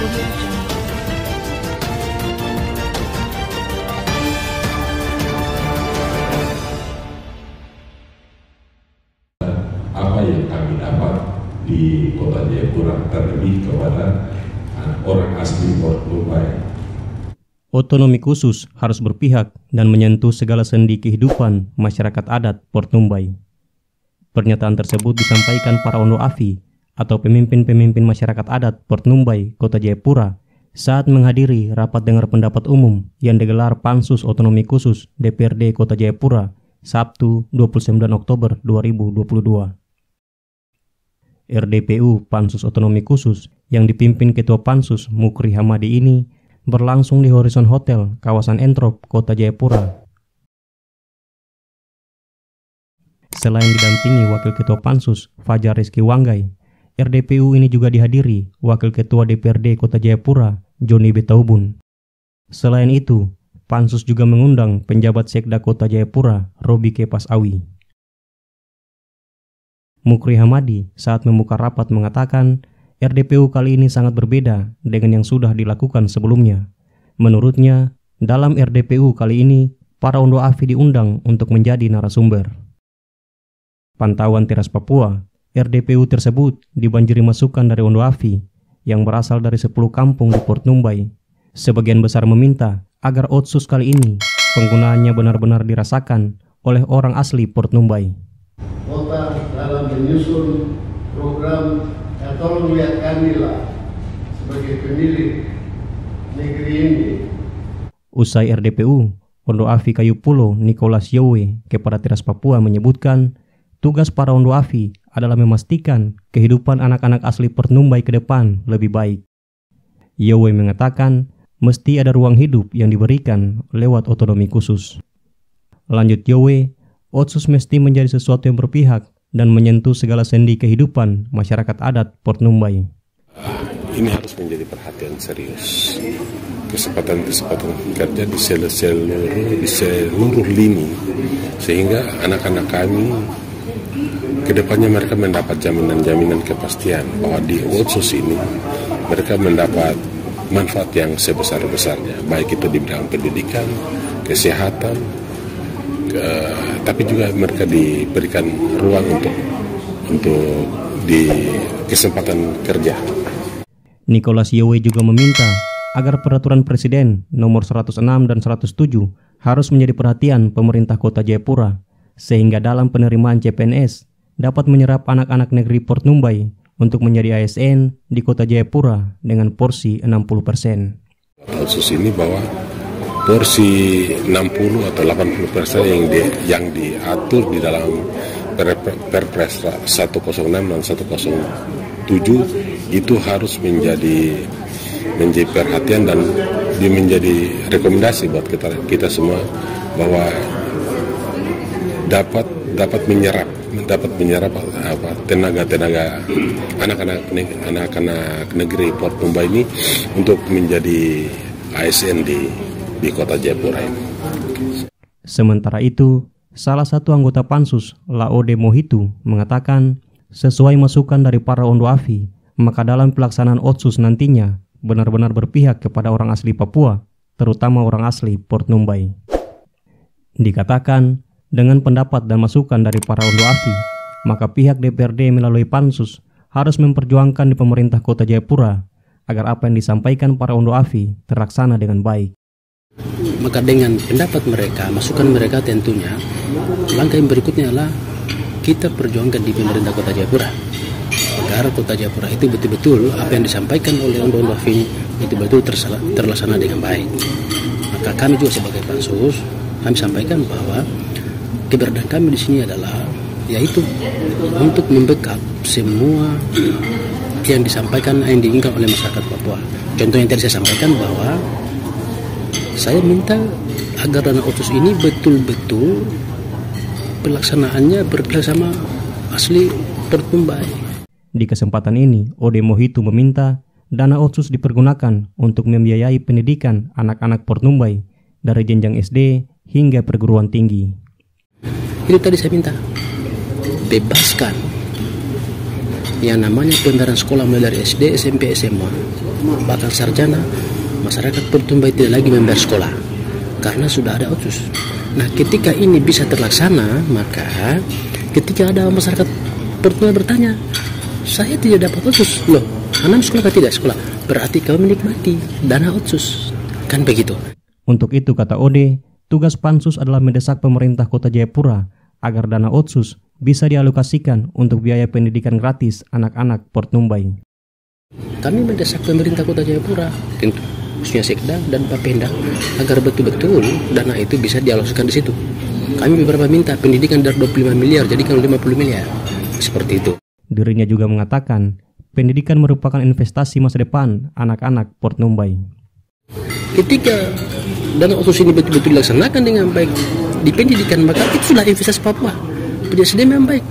Apa yang kami dapat di Kota Jayapura terlebih kepada orang asli Port Numbai. Otonomi khusus harus berpihak dan menyentuh segala sendi kehidupan masyarakat adat Port Numbai. Pernyataan tersebut disampaikan para Ondo Afi atau pemimpin-pemimpin masyarakat adat Port Numbai, Kota Jayapura saat menghadiri rapat dengar pendapat umum yang digelar Pansus Otonomi Khusus DPRD Kota Jayapura Sabtu 29 Oktober 2022. RDPU Pansus Otonomi Khusus yang dipimpin Ketua Pansus Mukri Hamadi ini berlangsung di Horizon Hotel, kawasan Entrop, Kota Jayapura. Selain didampingi Wakil Ketua Pansus Fajar Rizky Wanggai, RDPU ini juga dihadiri Wakil Ketua DPRD Kota Jayapura Joni Betaubun. Selain itu, Pansus juga mengundang penjabat Sekda Kota Jayapura Robi Kepas Awi. Mukri Hamadi saat membuka rapat mengatakan RDPU kali ini sangat berbeda dengan yang sudah dilakukan sebelumnya. Menurutnya, dalam RDPU kali ini, para Ondo Afi diundang untuk menjadi narasumber. Pantauan Teras Papua, RDPU tersebut dibanjiri masukan dari Ondo Afi yang berasal dari 10 kampung di Port Numbai. Sebagian besar meminta agar Otsus kali ini penggunaannya benar-benar dirasakan oleh orang asli Port Numbai. Kota dalam menyusun program, tolong lihat kamilah sebagai pemilik negeri ini. Usai RDPU, Ondo Afi Kayu Pulo Nicholas Yowe kepada Teras Papua menyebutkan tugas para Ondo Afi adalah memastikan kehidupan anak-anak asli Port Numbai ke depan lebih baik. Yowe mengatakan mesti ada ruang hidup yang diberikan lewat otonomi khusus. Lanjut Yowe, Otsus mesti menjadi sesuatu yang berpihak dan menyentuh segala sendi kehidupan masyarakat adat Port Numbai. Ini harus menjadi perhatian serius. Kesempatan-kesempatan kerja di seluruh lini, sehingga anak-anak kami kedepannya mereka mendapat jaminan kepastian bahwa di Otsus ini mereka mendapat manfaat yang sebesar-besarnya, baik itu di bidang pendidikan, kesehatan, tapi juga mereka diberikan ruang untuk di kesempatan kerja. Nicholas Yowe juga meminta agar peraturan Presiden nomor 106 dan 107 harus menjadi perhatian pemerintah Kota Jayapura, sehingga dalam penerimaan CPNS dapat menyerap anak-anak negeri Port Numbai untuk menjadi ASN di Kota Jayapura dengan porsi 60%. Khusus ini bahwa porsi 60 atau 80% yang diatur di dalam Perpres 106 dan 107 itu harus menjadi perhatian dan menjadi rekomendasi buat kita semua bahwa dapat menyerap tenaga anak-anak negeri Port Numbai ini untuk menjadi ASN di Kota Jayapura ini. Sementara itu, salah satu anggota Pansus, Laode Mohitu, mengatakan sesuai masukan dari para Ondo Afi, maka dalam pelaksanaan Otsus nantinya benar-benar berpihak kepada orang asli Papua, terutama orang asli Port Numbai. Dikatakan, dengan pendapat dan masukan dari para Ondo Afi, maka pihak DPRD melalui Pansus harus memperjuangkan di pemerintah Kota Jayapura agar apa yang disampaikan para Ondo Afi terlaksana dengan baik. Maka dengan pendapat mereka, masukan mereka tentunya, langkah yang berikutnya adalah kita perjuangkan di pemerintah Kota Jayapura agar Kota Jayapura itu betul-betul apa yang disampaikan oleh Ondo Afi itu betul terlaksana dengan baik. Maka kami juga sebagai Pansus, kami sampaikan bahwa keberadaan kami di sini adalah yaitu untuk membackup semua yang disampaikan, yang diinginkan oleh masyarakat Papua. Contoh yang tadi saya sampaikan bahwa saya minta agar dana Otsus ini betul-betul pelaksanaannya bersama asli Port Numbai. Di kesempatan ini, Ode Mohitu meminta dana Otsus dipergunakan untuk membiayai pendidikan anak-anak Port Numbai dari jenjang SD hingga perguruan tinggi. Itu tadi saya minta, bebaskan yang namanya pembayaran sekolah mulai dari SD, SMP, SMA, bahkan sarjana, masyarakat Portumbai tidak lagi membayar sekolah karena sudah ada otsus. Nah, ketika ini bisa terlaksana, maka ketika ada masyarakat Portumbai bertanya, saya tidak dapat otsus, loh, anak sekolah atau tidak sekolah, berarti kau menikmati dana otsus, kan begitu. Untuk itu, kata Ode, tugas Pansus adalah mendesak pemerintah Kota Jayapura agar dana otsus bisa dialokasikan untuk biaya pendidikan gratis anak-anak Portumbai. Kami mendesak pemerintah Kota Jayapura, tentu khususnya Sekda dan Bapenda, agar betul-betul dana itu bisa dialokasikan di situ. Kami beberapa minta pendidikan dari 25 miliar jadikan 50 miliar, seperti itu. Dirinya juga mengatakan pendidikan merupakan investasi masa depan anak-anak Portumbai. Ketika dana otsus ini betul-betul dilaksanakan dengan baik di pendidikan, maka itu sudah investasi Papua, punya SDM yang baik,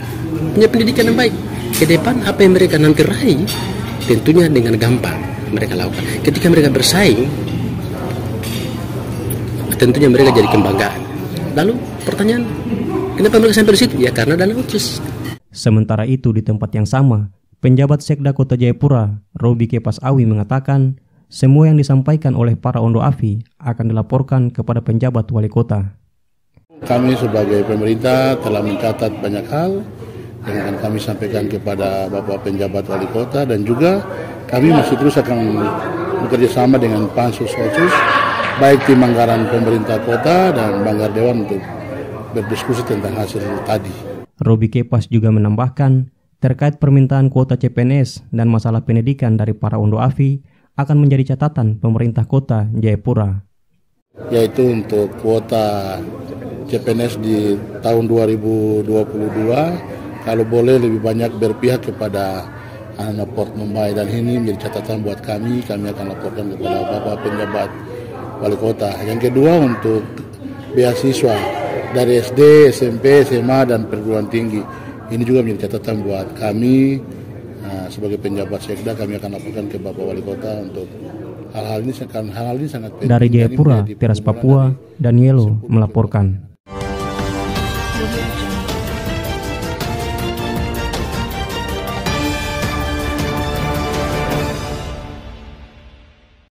punya pendidikan yang baik. Ke depan apa yang mereka nanti raih tentunya dengan gampang mereka lakukan. Ketika mereka bersaing, tentunya mereka jadi kebanggaan. Lalu pertanyaan, kenapa mereka sampai di situ? Ya karena dana otsus. Sementara itu di tempat yang sama, penjabat Sekda Kota Jayapura, Robi Kepas Awi mengatakan, semua yang disampaikan oleh para Ondo Afi akan dilaporkan kepada penjabat wali kota. Kami sebagai pemerintah telah mencatat banyak hal yang akan kami sampaikan kepada Bapak penjabat wali kota, dan juga kami masih terus akan bekerja sama dengan Pansus Otsus, baik tim anggaran pemerintah kota dan Banggar Dewan untuk berdiskusi tentang hasil tadi. Robi Kepas juga menambahkan, terkait permintaan kuota CPNS dan masalah pendidikan dari para Ondo Afi akan menjadi catatan pemerintah Kota Jayapura. Yaitu untuk kuota CPNS di tahun 2022, kalau boleh lebih banyak berpihak kepada anak Portumbai, dan ini menjadi catatan buat kami akan laporkan kepada Bapak penjabat wali kota. Yang kedua, untuk beasiswa dari SD, SMP, SMA, dan perguruan tinggi. Ini juga menjadi catatan buat kami sebagai penjabat Sekda. Kami akan laporkan ke Bapak Wali Kota untuk hal-hal ini sangat penting. Dari Jayapura, Teras Papua, Danielo melaporkan.